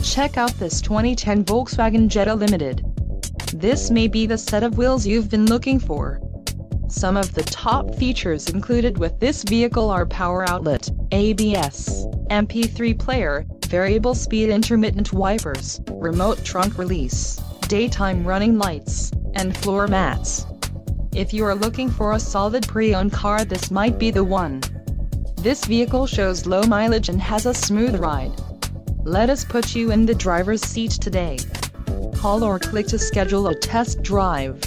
Check out this 2010 Volkswagen Jetta Limited. This may be the set of wheels you've been looking for. Some of the top features included with this vehicle are power outlet, ABS, MP3 player, variable speed intermittent wipers, remote trunk release, daytime running lights, and floor mats. If you are looking for a solid pre-owned car, this might be the one. This vehicle shows low mileage and has a smooth ride. Let us put you in the driver's seat today. Call or click to schedule a test drive.